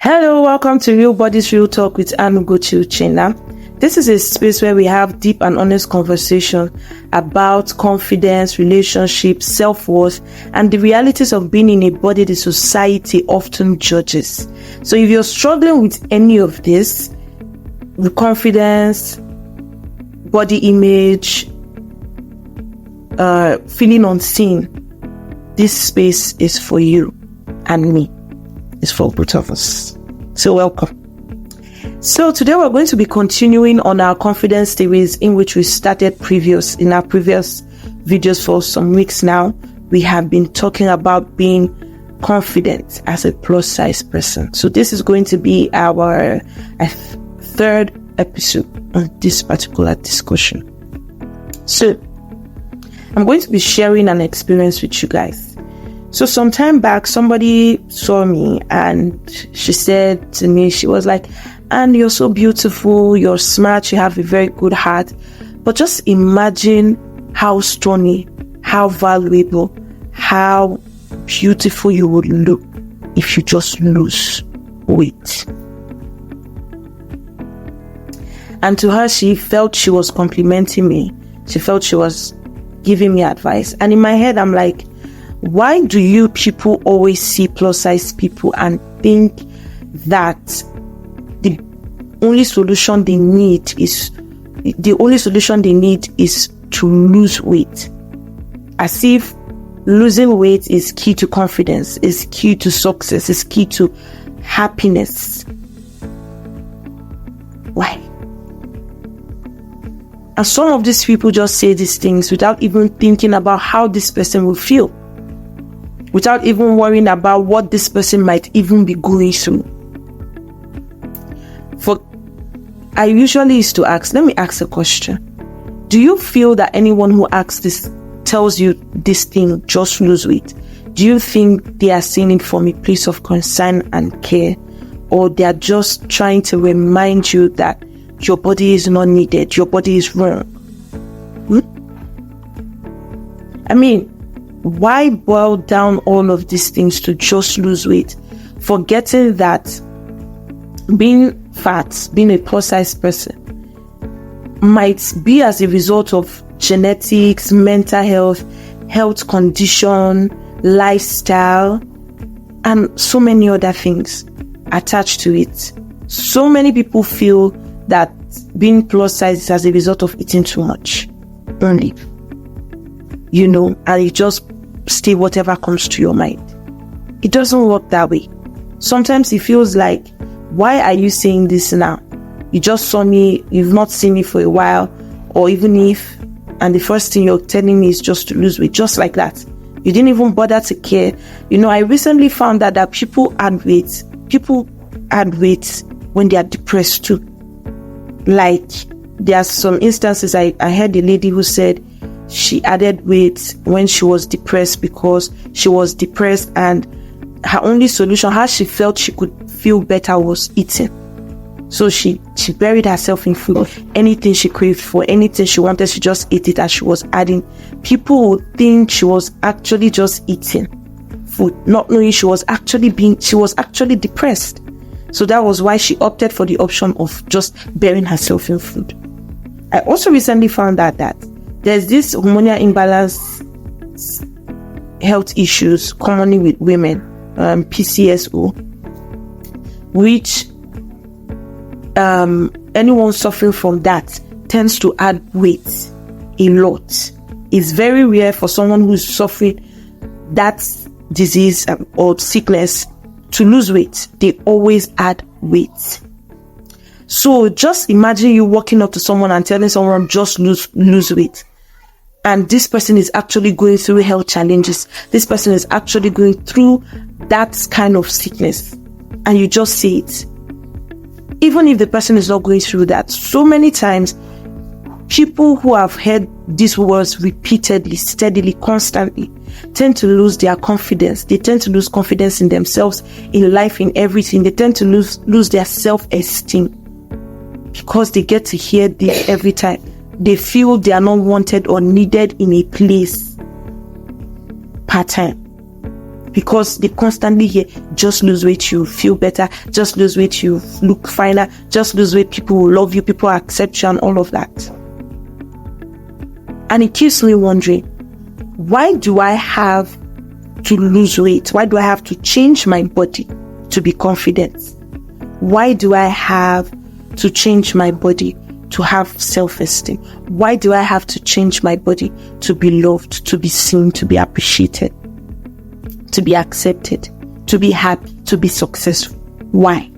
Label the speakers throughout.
Speaker 1: Hello, welcome to Real Bodies Real Talk with Anugochi Uchenna. This is a space where we have deep and honest conversation about confidence, relationships, self-worth, and the realities of being in a body the society often judges. So if you're struggling with any of this, with confidence, body image, feeling unseen, this space is for you and me. It's for both of us. So welcome. So today we're going to be continuing on our confidence series in which we started in our previous videos for some weeks now. We have been talking about being confident as a plus size person. So this is going to be our third episode on this particular discussion. So I'm going to be sharing an experience with you guys. So some time back, somebody saw me and she said to me, she was like, "And you're so beautiful, you're smart, you have a very good heart. But just imagine how stunning, how valuable, how beautiful you would look if you just lose weight." And to her, she felt she was complimenting me. She felt she was giving me advice. And in my head, I'm like, why do you people always see plus size people and think that the only solution they need is to lose weight? As if losing weight is key to confidence, is key to success, is key to happiness. Why? And some of these people just say these things without even thinking about how this person will feel, without even worrying about what this person might even be going through. I usually used to ask, let me ask a question. Do you feel that anyone who asks this, tells you this thing, just lose weight, do you think they are saying it from a place of concern and care, or they are just trying to remind you that your body is not needed, your body is wrong? I mean, why boil down all of these things to just lose weight, forgetting that being fat, being a plus size person, might be as a result of genetics, mental health condition, lifestyle, and so many other things attached to it. So many people feel that being plus size is as a result of eating too much. Don't leave. And you just stay whatever comes to your mind. It doesn't work that way. Sometimes it feels like, why are you saying this now? You just saw me, you've not seen me for a while, or even if, and the first thing you're telling me is just to lose weight, just like that. You didn't even bother to care. I recently found out that people add weight when they are depressed too. Like, there are some instances, I heard a lady who said she added weight when she was depressed because she was depressed and her only solution, how she felt she could feel better, was eating. So she buried herself in food. Anything she craved for, anything she wanted, she just ate it as she was adding. People would think she was actually just eating food, not knowing she was actually depressed. So that was why she opted for the option of just burying herself in food. I also recently found out that there's this hormonal imbalance health issues commonly with women, PCSO, which anyone suffering from that tends to add weight a lot. It's very rare for someone who's suffering that disease or sickness to lose weight. They always add weight. So just imagine you walking up to someone and telling someone just lose weight. And this person is actually going through health challenges. This person is actually going through that kind of sickness. And you just say it. Even if the person is not going through that, so many times, people who have heard these words repeatedly, steadily, constantly, tend to lose their confidence. They tend to lose confidence in themselves, in life, in everything. They tend to lose their self-esteem because they get to hear this every time. They feel they are not wanted or needed in a place part-time. because they constantly hear, just lose weight, you feel better, just lose weight, you look finer, just lose weight, people will love you, people will accept you, and all of that. And it keeps me wondering, why do I have to lose weight? Why do I have to change my body to be confident? Why do I have to change my body to have self-esteem? Why do I have to change my body to be loved, to be seen, to be appreciated, to be accepted, to be happy, to be successful? Why?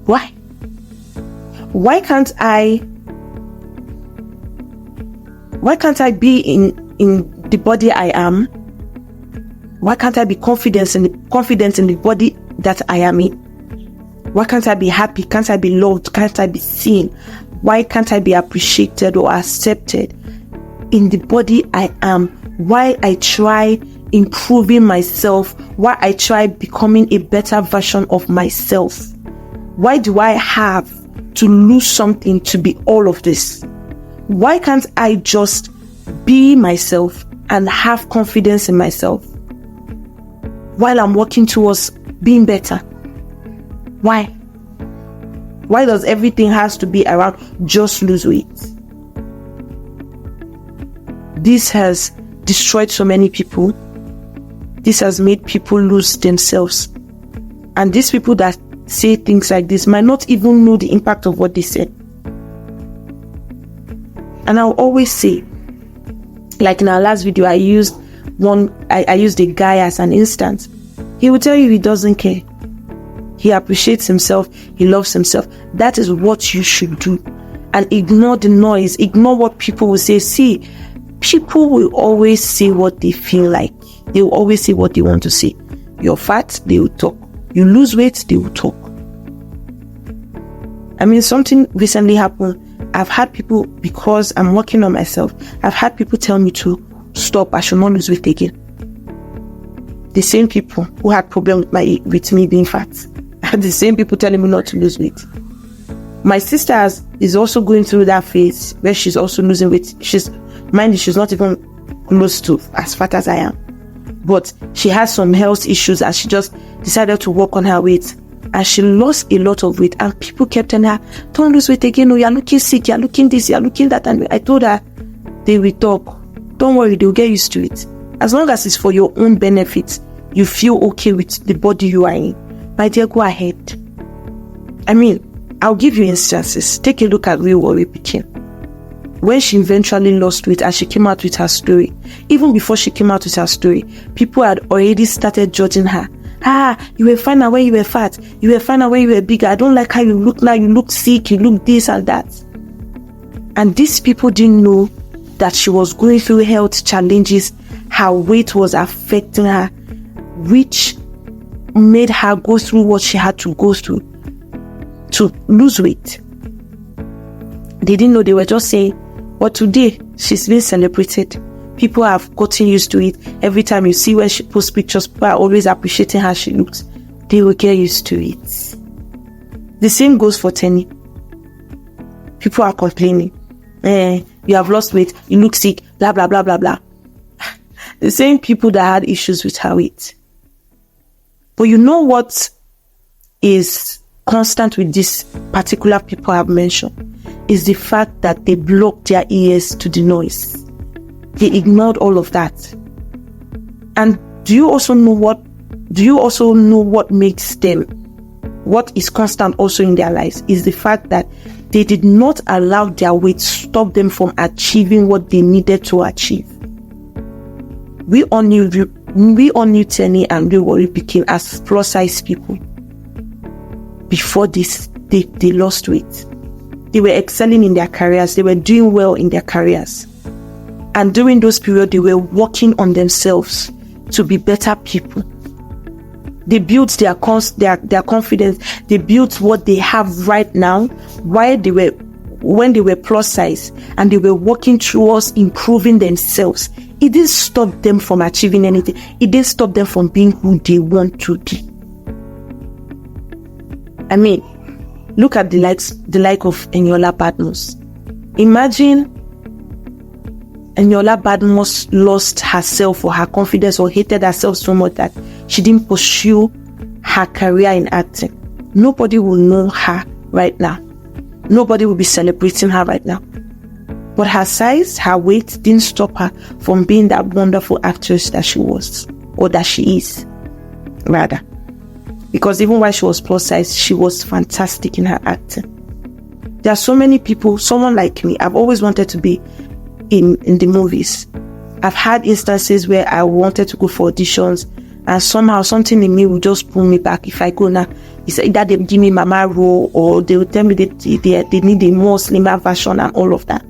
Speaker 1: Why? Why can't I be in the body I am? Why can't I be confident in the body that I am in? Why can't I be happy? Can't I be loved? Can't I be seen? Why can't I be appreciated or accepted in the body I am? Why I try improving myself? Why I try becoming a better version of myself? Why do I have to lose something to be all of this? Why can't I just be myself and have confidence in myself while I'm working towards being better? Why? Why does everything has to be around just lose weight? This has destroyed so many people. This has made people lose themselves. And these people that say things like this might not even know the impact of what they said. And I'll always say, like in our last video, I used a guy as an instance. He will tell you he doesn't care. He appreciates himself. He loves himself. That is what you should do. And ignore the noise. Ignore what people will say. See, people will always say what they feel like. They will always say what they want to say. You're fat, they will talk. You lose weight, they will talk. I mean, something recently happened. I've had people, because I'm working on myself, I've had people tell me to stop. I should not lose weight again. The same people who had problems with me being fat are the same people telling me not to lose weight. My sister is also going through that phase where she's also losing weight. She's not even close to as fat as I am. But she has some health issues and she just decided to work on her weight. And she lost a lot of weight. And people kept telling her, don't lose weight again. No, you're looking sick. You're looking this. You're looking that. And I told her, they will talk. Don't worry. They'll get used to it. As long as it's for your own benefit, you feel okay with the body you are in. My dear, go ahead. I mean, I'll give you instances. Take a look at Real Warrior Pikin. When she eventually lost weight and she came out with her story, even before she came out with her story, people had already started judging her. You were finer when you were fat. You were finer when you were bigger. I don't like how you look now. You look sick. You look this and that. And these people didn't know that she was going through health challenges. Her weight was affecting her, which made her go through what she had to go through to lose weight. They didn't know. They were just saying, but today she's being celebrated. People have gotten used to it. Every time you see when she posts pictures, people are always appreciating how she looks. They will get used to it. The same goes for Tenny. People are complaining. You have lost weight. You look sick. Blah, blah, blah, blah, blah. The same people that had issues with her weight. But you know what is constant with these particular people I've mentioned? Is the fact that they blocked their ears to the noise. They ignored all of that. And do you also know what makes them, what is constant also in their lives, is the fact that they did not allow their weight stop them from achieving what they needed to achieve. We all knew Tenny and Real Warrior Pikin as plus size people. Before this, they lost weight. They were excelling in their careers. They were doing well in their careers. And during those periods, they were working on themselves to be better people. They built their confidence. They built what they have right now when they were plus size, and they were working towards improving themselves. It didn't stop them from achieving anything. It didn't stop them from being who they want to be. I mean, look at the like of Eniola Badmus. Imagine Eniola Badmus lost herself or her confidence or hated herself so much that she didn't pursue her career in acting, nobody will know her right now. Nobody will be celebrating her right now. But her size, her weight didn't stop her from being that wonderful actress that she was, or that she is, rather. Because even while she was plus size, she was fantastic in her acting. There are so many people, someone like me, I've always wanted to be in the movies. I've had instances where I wanted to go for auditions, and somehow something in me will just pull me back. If I go now, it's either they give me mama role, or they will tell me that they need a more slimmer version and all of that.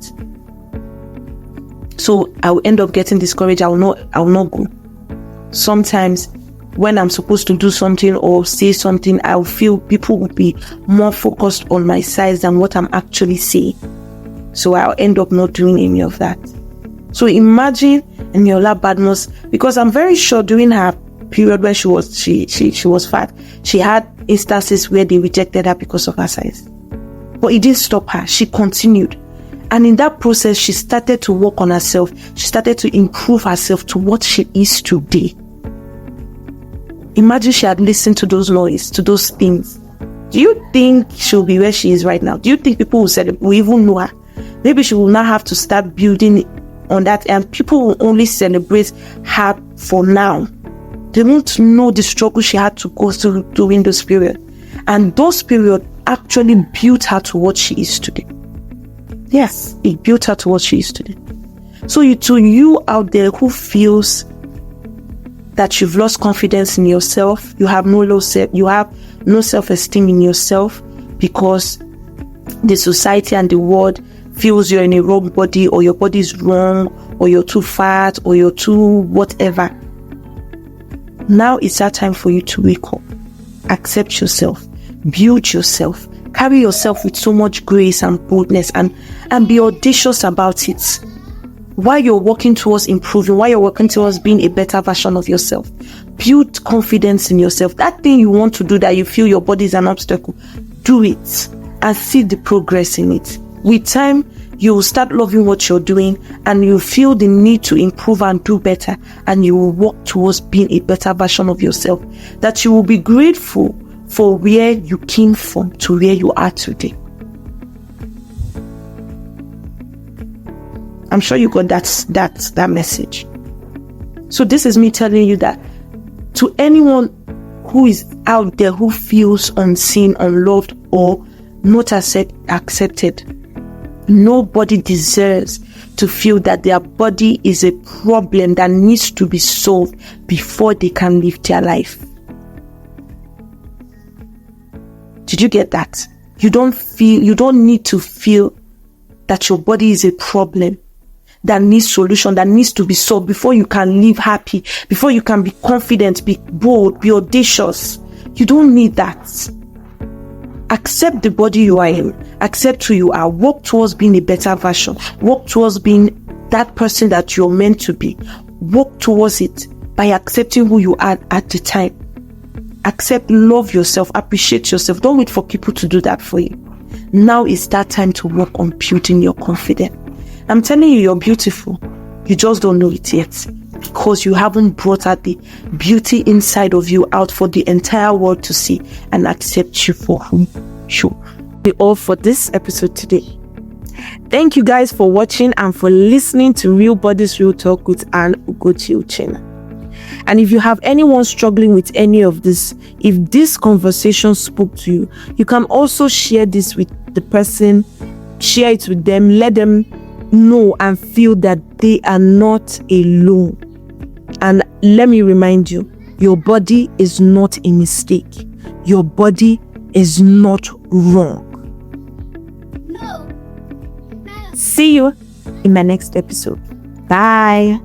Speaker 1: So I will end up getting discouraged. I will not go. Sometimes when I'm supposed to do something or say something, I will feel people will be more focused on my size than what I'm actually saying. So I'll end up not doing any of that. So imagine Eniola Badmus, because I'm very sure during her period when she was fat, she had instances where they rejected her because of her size. But it didn't stop her. She continued. And in that process, she started to work on herself. She started to improve herself to what she is today. Imagine she had listened to those noise, to those things. Do you think she'll be where she is right now? Do you think people will even know her? Maybe she will now have to start building on that, and people will only celebrate her for now. They won't know the struggle she had to go through during this period. And those periods actually built her to what she is today. Yes, it built her to what she is today. So you out there who feels that you've lost confidence in yourself, you have no self-esteem in yourself because the society and the world feels you're in a wrong body, or your body is wrong, or you're too fat, or you're too whatever. Now it's that time for you to wake up. Accept yourself. Build yourself. Carry yourself with so much grace and boldness, and be audacious about it. While you're working towards improving, while you're working towards being a better version of yourself, build confidence in yourself. That thing you want to do that you feel your body is an obstacle, do it and see the progress in it. With time, you will start loving what you're doing, and you feel the need to improve and do better, and you will work towards being a better version of yourself, that you will be grateful for where you came from to where you are today. I'm sure you got that message. So this is me telling you that to anyone who is out there who feels unseen, unloved, or not accepted, nobody deserves to feel that their body is a problem that needs to be solved before they can live their life. Did you get that? You don't need to feel that your body is a problem that needs solution, that needs to be solved before you can live happy, before you can be confident, be bold, be audacious. You don't need that. Accept the body you are in. Accept who you are. Work towards being a better version. Work towards being that person that you're meant to be. Work towards it by accepting who you are at the time. Accept, love yourself, appreciate yourself. Don't wait for people to do that for you. Now is that time to work on building your confidence. I'm telling you, you're beautiful. You just don't know it yet, because you haven't brought out the beauty inside of you out for the entire world to see and accept you for whom you are. Be all for this episode today. Thank you guys for watching and for listening to Real Bodies Real Talk with Anne Ugochi Uchenna. And if you have anyone struggling with any of this, if this conversation spoke to you, you can also share this with the person, share it with them, let them know and feel that they are not alone. And let me remind you, your body is not a mistake. Your body is not wrong. No. See you in my next episode. Bye.